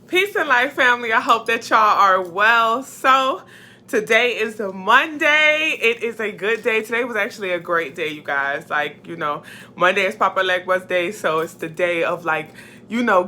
Peace and life, family. I hope that y'all are well. So today is a Monday. It is a good day. Today was actually a great day, you guys. Like, Monday is Papa Legba's day, so it's the day of, like,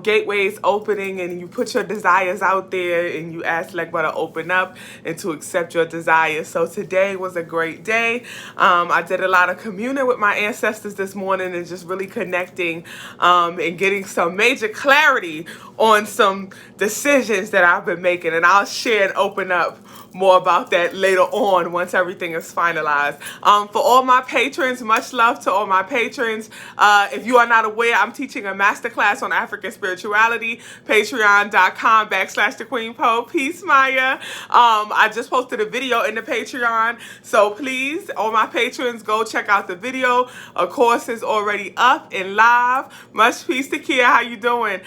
gateways opening, and you put your desires out there and you ask Legba to open up and to accept your desires. So today was a great day. I did a lot of communing with my ancestors this morning and just really connecting and getting some major clarity on some decisions that I've been making. And I'll share and open up more about that later on once everything is finalized. For all my patrons, much love to all my patrons. If you are not aware, I'm teaching a masterclass on African spirituality. Patreon.com/TheQueenPo. Peace, Maya. I just posted a video in the Patreon, so please, all my patrons, go check out the video. Of course, it's already up and live. Much peace to Kia. How you doing?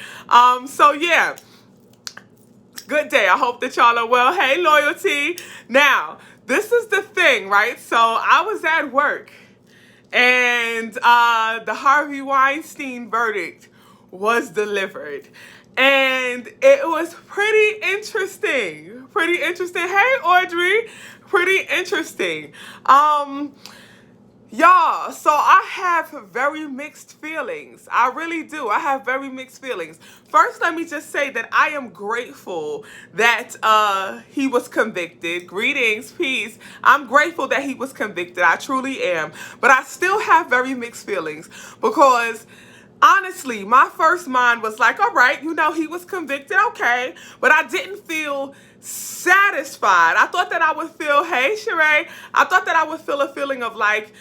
So yeah. Good day. I hope that y'all are well. Hey, Loyalty. Now, this is the thing, right? So I was at work and the Harvey Weinstein verdict was delivered. And it was pretty interesting. Pretty interesting. Hey, Audrey. Pretty interesting. Y'all, so I have very mixed feelings. I really do. I have very mixed feelings. First, let me just say that I am grateful that he was convicted. Greetings, peace. I'm grateful that he was convicted. I truly am. But I still have very mixed feelings because honestly, my first mind was like, all right, he was convicted, okay. But I didn't feel satisfied. I thought that I would feel, hey, Sheree, I thought that I would feel a feeling of like,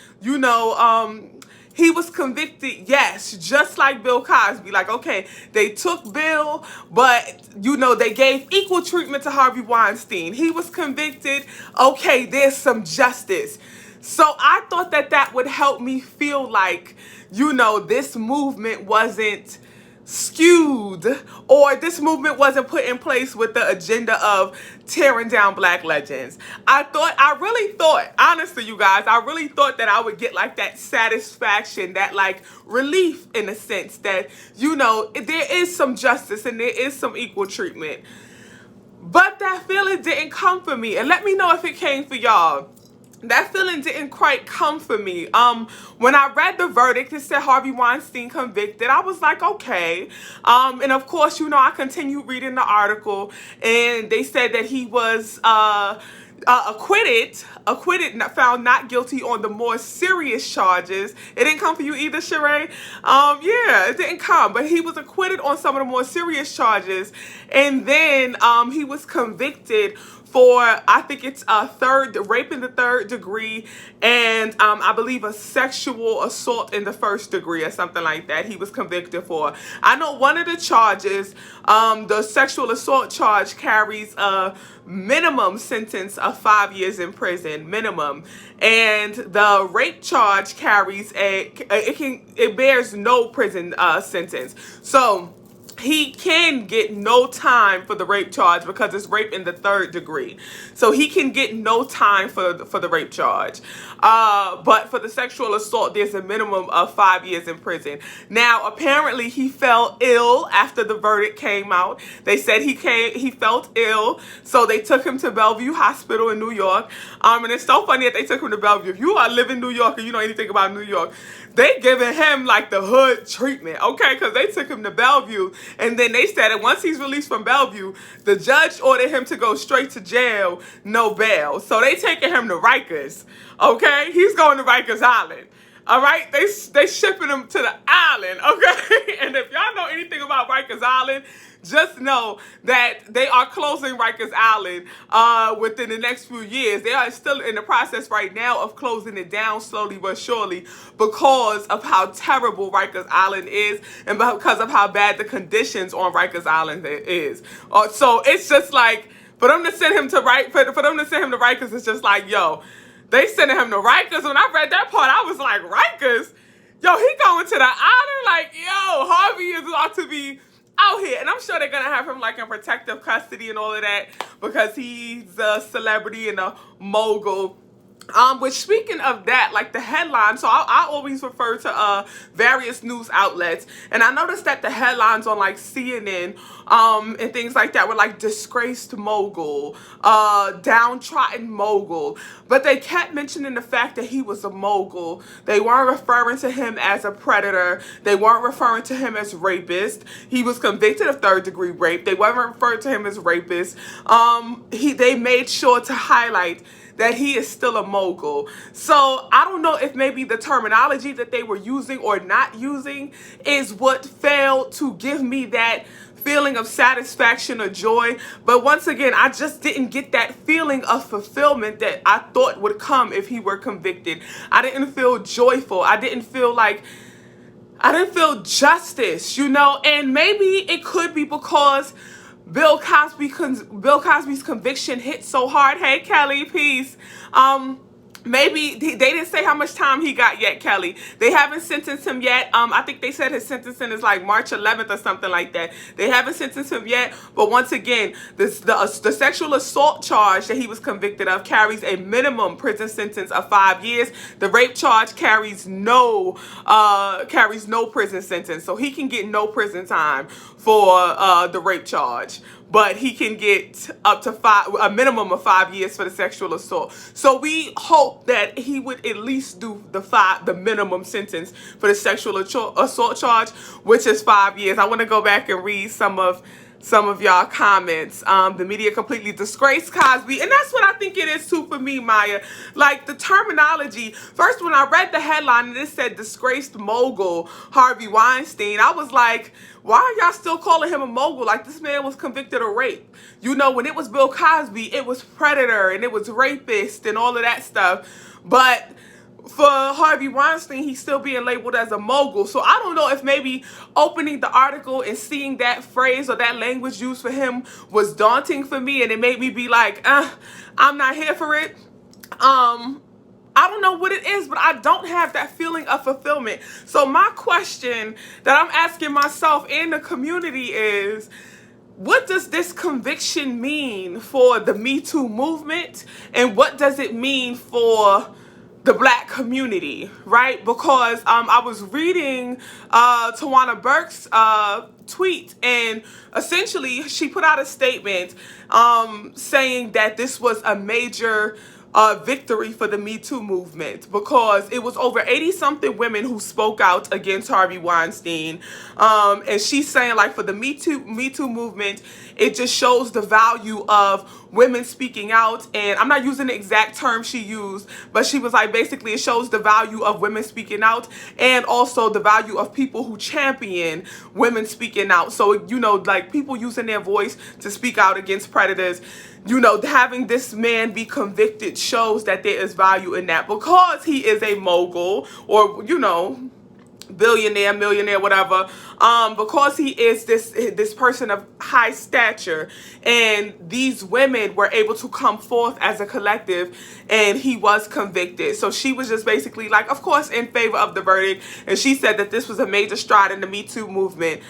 he was convicted, yes, just like Bill Cosby. Like, okay, they took Bill, but, they gave equal treatment to Harvey Weinstein. He was convicted. Okay, there's some justice. So I thought that that would help me feel like, this movement wasn't skewed, or this movement wasn't put in place with the agenda of tearing down Black legends. I really thought, honestly, you guys, I really thought that I would get like that satisfaction, that like relief in a sense that, there is some justice and there is some equal treatment. But that feeling didn't come for me. And let me know if it came for y'all. That feeling didn't quite come for me. When I read the verdict, it said Harvey Weinstein convicted. I was like, okay. And of course, I continued reading the article, and they said that he was acquitted, found not guilty on the more serious charges. It didn't come for you either, Sheree? Yeah, it didn't come, but he was acquitted on some of the more serious charges, and then he was convicted for, I think it's rape in the third degree, and I believe a sexual assault in the first degree or something like that he was convicted for. I know one of the charges, the sexual assault charge, carries a minimum sentence of 5 years in prison, minimum. And the rape charge carries it bears no prison sentence. So he can get no time for the rape charge because it's rape in the third degree. So he can get no time for the rape charge. But for the sexual assault, there's a minimum of 5 years in prison. Now, apparently he fell ill after the verdict came out. They said he felt ill, so they took him to Bellevue Hospital in New York. And it's so funny that they took him to Bellevue. If you live in New York or you know anything about New York, they giving him like the hood treatment, okay? Because they took him to Bellevue, and then they said that once he's released from Bellevue, the judge ordered him to go straight to jail, no bail. So they taking him to Rikers, okay? He's going to Rikers Island. All right, they shipping him to the island, okay? And if y'all know anything about Rikers Island, just know that they are closing Rikers Island within the next few years. They are still in the process right now of closing it down slowly but surely because of how terrible Rikers Island is and because of how bad the conditions on Rikers Island is. So it's just like, for them to send him to Rikers, it's just like, yo, they sending him to Rikers. When I read that part, I was like, Rikers? Yo, he going to the island? Like, yo, Harvey is about to be out here. And I'm sure they're going to have him like in protective custody and all of that because he's a celebrity and a mogul. Which, speaking of that, like the headline, so I always refer to various news outlets, and I noticed that the headlines on like CNN and things like that were like disgraced mogul, downtrodden mogul, but they kept mentioning the fact that he was a mogul. They weren't referring to him as a predator. They weren't referring to him as rapist. He was convicted of third-degree rape. They weren't referring to him as rapist. They made sure to highlight that he is still a mogul. So I don't know if maybe the terminology that they were using or not using is what failed to give me that feeling of satisfaction or joy. But once again, I just didn't get that feeling of fulfillment that I thought would come if he were convicted. I didn't feel joyful. I didn't feel justice, and maybe it could be because Bill Cosby's conviction hit so hard. Hey, Kelly, peace. Maybe they didn't say how much time he got yet, Kelly. They haven't sentenced him yet. I think they said his sentencing is like March 11th or something like that. They haven't sentenced him yet. But once again, the sexual assault charge that he was convicted of carries a minimum prison sentence of 5 years. The rape charge carries no prison sentence, so he can get no prison time for the rape charge. But he can get up to a minimum of 5 years for the sexual assault. So we hope that he would at least do the minimum sentence for the sexual assault charge, which is 5 years. I want to go back and read some of y'all comments. The media completely disgraced Cosby, and that's what I think it is too for me, Maya. Like the terminology. First, when I read the headline and it said disgraced mogul Harvey Weinstein, I was like, why are y'all still calling him a mogul? Like, this man was convicted of rape. When it was Bill Cosby, it was predator and it was rapist and all of that stuff. But for Harvey Weinstein, he's still being labeled as a mogul. So I don't know if maybe opening the article and seeing that phrase or that language used for him was daunting for me, and it made me be like, I'm not here for it. I don't know what it is, but I don't have that feeling of fulfillment. So my question that I'm asking myself and the community is, what does this conviction mean for the Me Too movement? And what does it mean for the Black community, right? Because I was reading Juana Burkes' tweet, and essentially she put out a statement saying that this was a major victory for the Me Too movement, because it was over 80-something women who spoke out against Harvey Weinstein. And she's saying, like, for the Me Too movement, it just shows the value of women speaking out. And I'm not using the exact term she used, but she was like, basically, it shows the value of women speaking out and also the value of people who champion women speaking out. So, like people using their voice to speak out against predators. Having this man be convicted shows that there is value in that, because he is a mogul, or, billionaire, millionaire, whatever, because he is this person of high stature, and these women were able to come forth as a collective, and he was convicted. So she was just basically like, of course, in favor of the verdict, and she said that this was a major stride in the Me Too movement.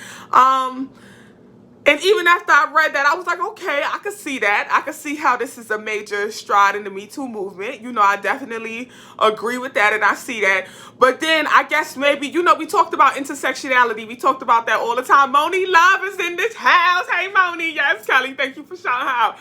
And even after I read that, I was like, okay, I could see that. I could see how this is a major stride in the Me Too movement. I definitely agree with that, and I see that. But then I guess maybe, we talked about intersectionality. We talked about that all the time. Moni Love is in this house. Hey, Moni. Yes, Kelly. Thank you for shouting her out.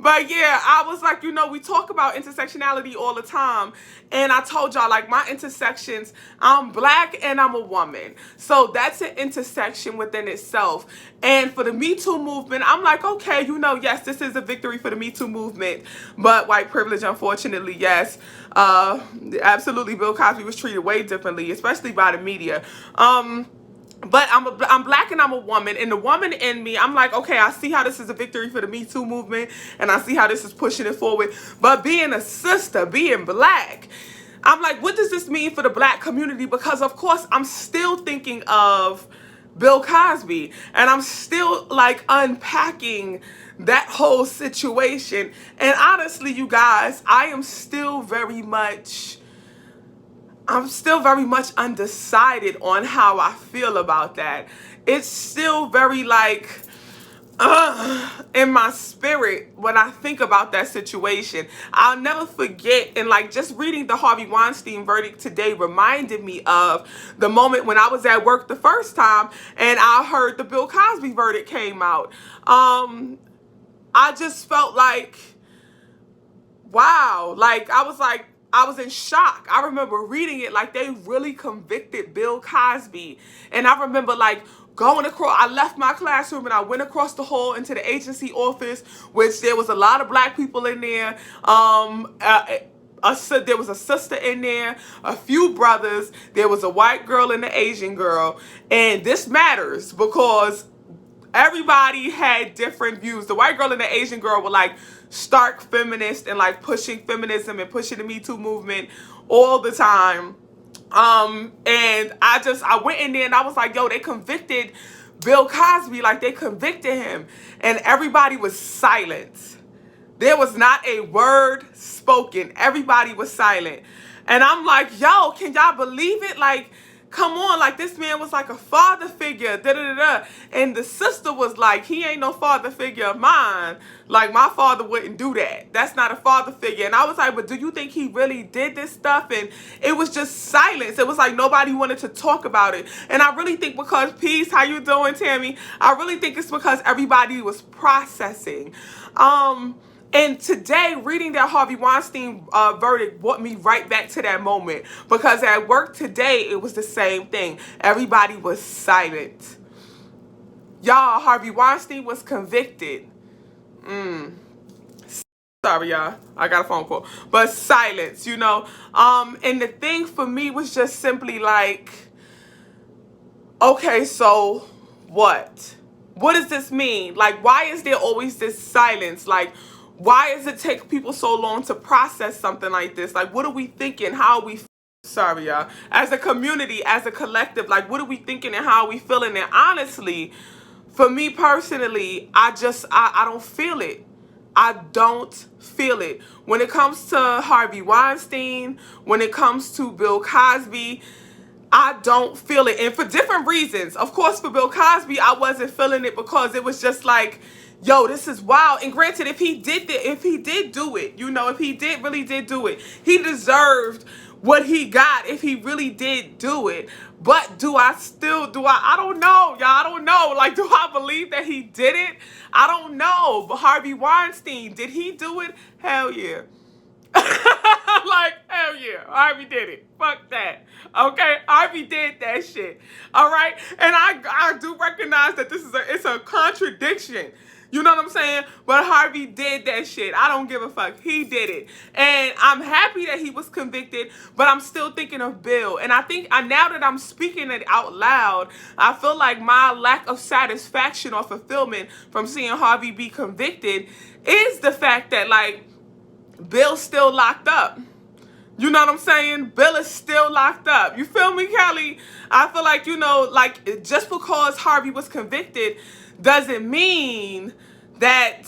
But yeah, I was like, we talk about intersectionality all the time. And I told y'all, like, my intersections, I'm Black and I'm a woman. So that's an intersection within itself. And for the Me Too movement, I'm like, okay, yes, this is a victory for the Me Too movement. But white privilege, unfortunately, yes. Absolutely, Bill Cosby was treated way differently, especially by the media. But I'm Black and I'm a woman, and the woman in me, I'm like, okay, I see how this is a victory for the Me Too movement, and I see how this is pushing it forward. But being a sister, being Black, I'm like, what does this mean for the Black community? Because, of course, I'm still thinking of Bill Cosby, and I'm still, like, unpacking that whole situation. And honestly, you guys, I'm still very much undecided on how I feel about that. It's still very, like, in my spirit, when I think about that situation, I'll never forget. And like, just reading the Harvey Weinstein verdict today reminded me of the moment when I was at work the first time and I heard the Bill Cosby verdict came out. I just felt like, wow, like I was in shock. I remember reading it like they really convicted Bill Cosby. And I remember like going across, I left my classroom and I went across the hall into the agency office, which there was a lot of black people in there. There was a sister in there, a few brothers. There was a white girl and an Asian girl. And this matters because everybody had different views. The white girl and the Asian girl were like stark feminist and like pushing feminism and pushing the Me Too movement all the time. And I went in there and I was like, yo, they convicted Bill Cosby, like they convicted him. And everybody was silent. There was not a word spoken. Everybody was silent. And I'm like, yo, can y'all believe it? Like, come on, like this man was like a father figure, da-da-da-da. And the sister was like, he ain't no father figure of mine. Like, my father wouldn't do that. That's not a father figure. And I was like, but do you think he really did this stuff? And it was just silence. It was like nobody wanted to talk about it. And I really think because, peace, how you doing, Tammy? I really think it's because everybody was processing. And today, reading that Harvey Weinstein verdict brought me right back to that moment. Because at work today, it was the same thing. Everybody was silent. Y'all, Harvey Weinstein was convicted. Sorry, y'all. I got a phone call. But silence, you know. And the thing for me was just simply like, okay, so what? What does this mean? Like, why is there always this silence? Like, why does it take people so long to process something like this? Like, what are we thinking? How are we, sorry, y'all, as a community, as a collective, like, what are we thinking and how are we feeling? And honestly, for me personally, I don't feel it. I don't feel it. When it comes to Harvey Weinstein, when it comes to Bill Cosby, I don't feel it. And for different reasons. Of course, for Bill Cosby, I wasn't feeling it because it was just like, yo, this is wild. And granted, if he did do it, you know, if he really did do it, he deserved what he got if he really did do it. But I don't know, y'all. I don't know. Like, do I believe that he did it? I don't know. But Harvey Weinstein, did he do it? Hell yeah. Like, hell yeah, Harvey did it. Fuck that. Okay, Harvey did that shit. All right, and I do recognize that it's a contradiction. You know what I'm saying? But Harvey did that shit. I don't give a fuck. He did it. And I'm happy that he was convicted, but I'm still thinking of Bill. And I think now that I'm speaking it out loud, I feel like my lack of satisfaction or fulfillment from seeing Harvey be convicted is the fact that, like, Bill's still locked up. You know what I'm saying? Bill is still locked up. You feel me, Kelly? I feel like, you know, like, just because Harvey was convicted doesn't mean that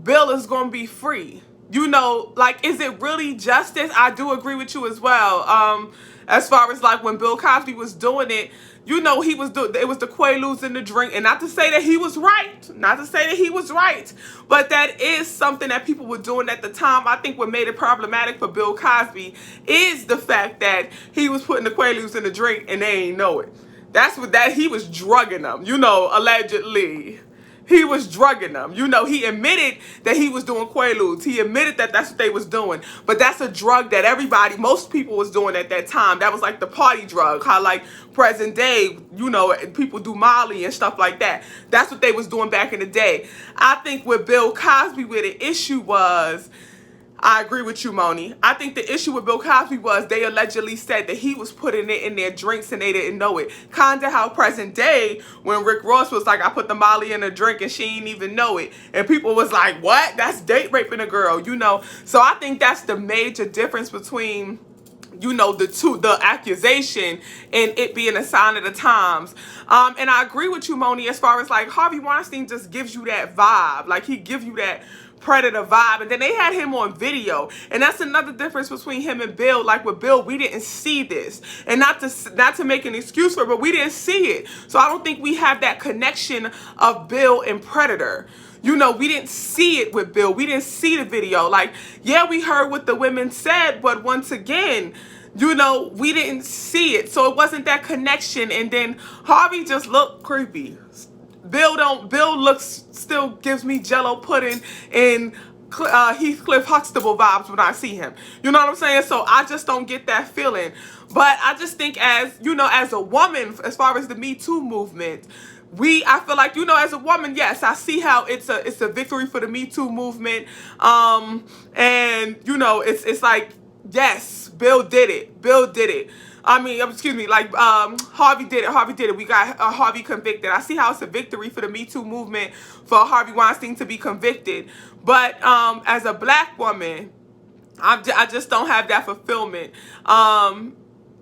Bill is going to be free. You know, like, is it really justice? I do agree with you as well. As far as, like, when Bill Cosby was doing it, you know, it was the Quaaludes in the drink. And not to say that he was right. Not to say that he was right. But that is something that people were doing at the time. I think what made it problematic for Bill Cosby is the fact that he was putting the Quaaludes in the drink and they ain't know it. He was drugging them, you know, allegedly. He was drugging them. You know, he admitted that he was doing Quaaludes. He admitted that that's what they was doing. But that's a drug that most people was doing at that time. That was like the party drug. How like present day, you know, people do Molly and stuff like that. That's what they was doing back in the day. I think with Bill Cosby, where the issue was, I agree with you, Moni. I think the issue with Bill Cosby was they allegedly said that he was putting it in their drinks and they didn't know it. Kinda how present day when Rick Ross was like, I put the Molly in a drink and she ain't even know it. And people was like, what? That's date raping a girl, you know? So I think that's the major difference between, you know, the accusation and it being a sign of the times. And I agree with you, Moni, as far as like Harvey Weinstein just gives you that vibe. Like he gives you that predator vibe, and then they had him on video, and that's another difference between him and Bill. Like with Bill, we didn't see this, and not to make an excuse for it, but we didn't see it, so I don't think we have that connection of Bill and predator. You know, we didn't see it with Bill. We didn't see the video. Like, yeah, we heard what the women said, but once again, you know, we didn't see it, so it wasn't that connection. And then Harvey just looked creepy. Bill looks, still gives me Jello pudding and Heathcliff Huxtable vibes when I see him. You know what I'm saying? So I just don't get that feeling. But I just think, as you know, as a woman, as far as the Me Too movement, I feel like, you know, as a woman, yes, I see how it's a victory for the Me Too movement. And you know, it's like, yes, Bill did it. Bill did it. I mean, excuse me, like Harvey did it. Harvey did it. We got Harvey convicted. I see how it's a victory for the Me Too movement for Harvey Weinstein to be convicted. But as a black woman, I just don't have that fulfillment. And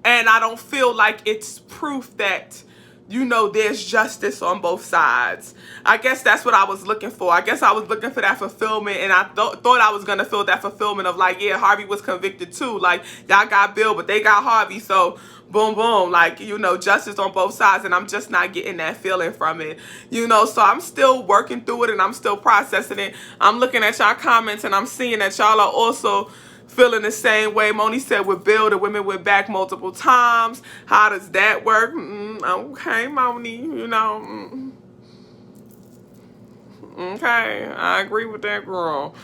I don't feel like it's proof that, you know, there's justice on both sides. I guess that's what I was looking for. I guess I was looking for that fulfillment, and I thought I was going to feel that fulfillment of like, yeah, Harvey was convicted too. Like, y'all got Bill, but they got Harvey. So, boom, boom. Like, you know, justice on both sides, and I'm just not getting that feeling from it. You know, so I'm still working through it, and I'm still processing it. I'm looking at y'all comments, and I'm seeing that y'all are also feeling the same way. Moni said with Bill, the women went back multiple times. How does that work? Okay, Moni, you know. Okay, I agree with that, girl.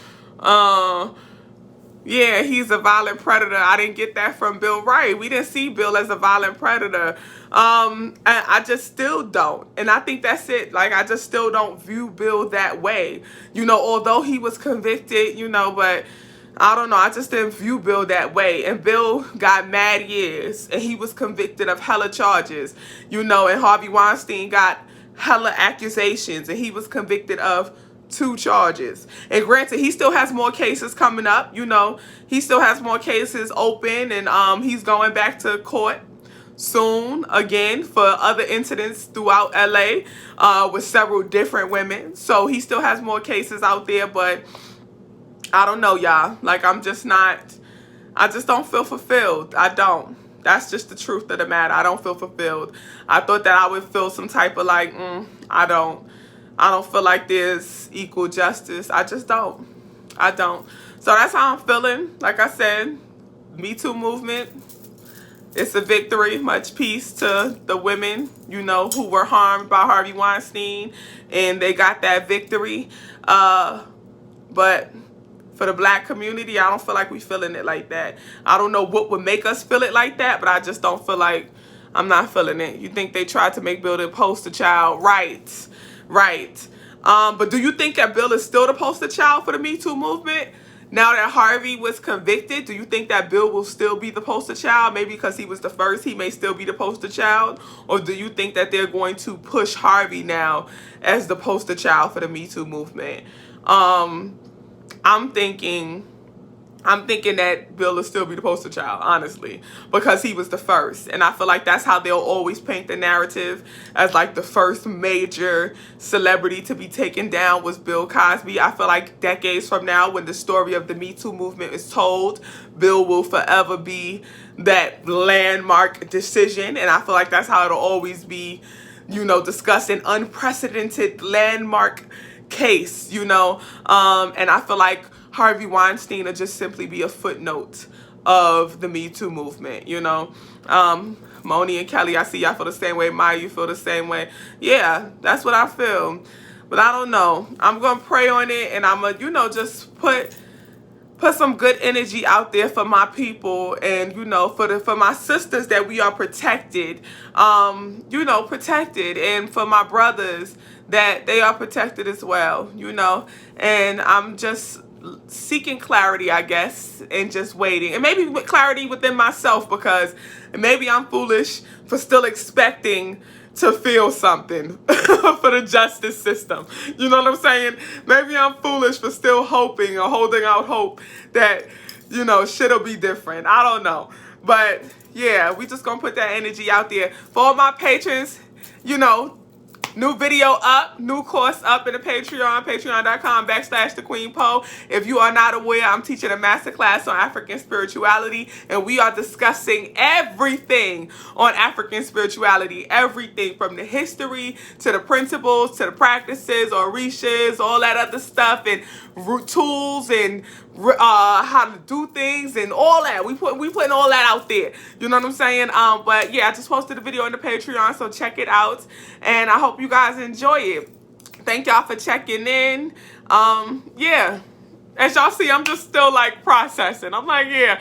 Yeah, he's a violent predator. I didn't get that from Bill. Right, we didn't see Bill as a violent predator. And I just still don't. And I think that's it. Like, I just still don't view Bill that way. You know, although he was convicted, you know, but I don't know. I just didn't view Bill that way. And Bill got mad years, and he was convicted of hella charges, you know, and Harvey Weinstein got hella accusations, and he was convicted of 2 charges. And granted, he still has more cases coming up, you know. He still has more cases open, and he's going back to court soon again for other incidents throughout LA with several different women. So he still has more cases out there, but I don't know, y'all. Like, I just don't feel fulfilled. I don't. That's just the truth of the matter. I don't feel fulfilled. I thought that I would feel some type of like, I don't feel like there's equal justice. I just don't. I don't. So that's how I'm feeling. Like I said, Me Too movement, it's a victory. Much peace to the women, you know, who were harmed by Harvey Weinstein, and they got that victory. But for the black community, I don't feel like we feeling it like that. I don't know what would make us feel it like that, but I just don't feel like, I'm not feeling it. You think they tried to make Bill the poster child? Right, right. But do you think that Bill is still the poster child for the Me Too movement? Now that Harvey was convicted, do you think that Bill will still be the poster child? Maybe because he was the first, he may still be the poster child? Or do you think that they're going to push Harvey now as the poster child for the Me Too movement? I'm thinking that Bill will still be the poster child, honestly, because he was the first. And I feel like that's how they'll always paint the narrative, as like the first major celebrity to be taken down was Bill Cosby. I feel like decades from now, when the story of the Me Too movement is told, Bill will forever be that landmark decision. And I feel like that's how it'll always be, you know, discussed, an unprecedented landmark case, you know. And I feel like Harvey Weinstein will just simply be a footnote of the Me Too movement, you know. Moni and Kelly, I see y'all feel the same way. Maya, you feel the same way. Yeah, that's what I feel. But I don't know. I'm going to pray on it, and I'm going to, you know, just put some good energy out there for my people, and, you know, for my sisters, that we are protected, you know, protected, and for my brothers that they are protected as well, you know. And I'm just seeking clarity, I guess, and just waiting, and maybe with clarity within myself, because maybe I'm foolish for still expecting to feel something for the justice system. You know what I'm saying? Maybe I'm foolish for still hoping or holding out hope that, you know, shit'll be different. I don't know. But yeah, we just gonna put that energy out there. For all my patrons, you know, New video up, new course up in the Patreon, patreon.com/TheQueenPo. If you are not aware, I'm teaching a masterclass on African spirituality, and we are discussing everything on African spirituality, everything from the history to the principles to the practices, orishas, all that other stuff, and tools and how to do things and all that. We putting all that out there. You know what I'm saying? But yeah, I just posted a video on the Patreon, so check it out. And I hope you guys enjoy it. Thank y'all for checking in. Yeah. As y'all see, I'm just still like processing. I'm like, yeah.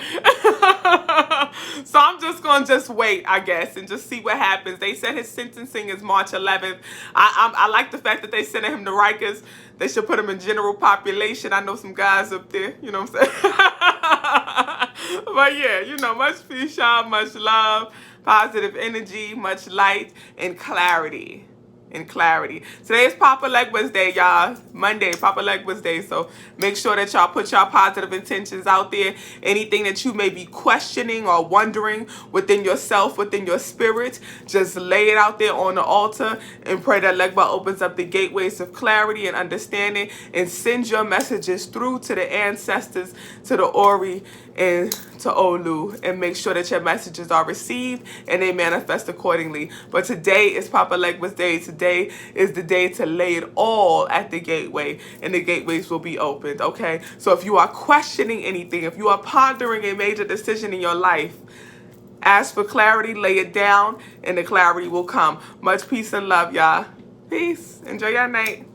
So I'm just going to wait, I guess, and just see what happens. They said his sentencing is March 11th. I like the fact that they sending him to Rikers. They should put him in general population. I know some guys up there, you know what I'm saying? But yeah, you know, much peace, y'all, much love, positive energy, much light, and clarity. Today is Papa Legba's Day, y'all. Monday, Papa Legba's Day. So make sure that y'all put y'all positive intentions out there. Anything that you may be questioning or wondering within yourself, within your spirit, just lay it out there on the altar and pray that Legba opens up the gateways of clarity and understanding and sends your messages through to the ancestors, to the Ori, and to Olu, and make sure that your messages are received and they manifest accordingly. But today is Papa Legba's Day. Today is the day to lay it all at the gateway, and the gateways will be opened, okay? So if you are questioning anything, if you are pondering a major decision in your life, ask for clarity, lay it down, and the clarity will come. Much peace and love, y'all. Peace. Enjoy your night.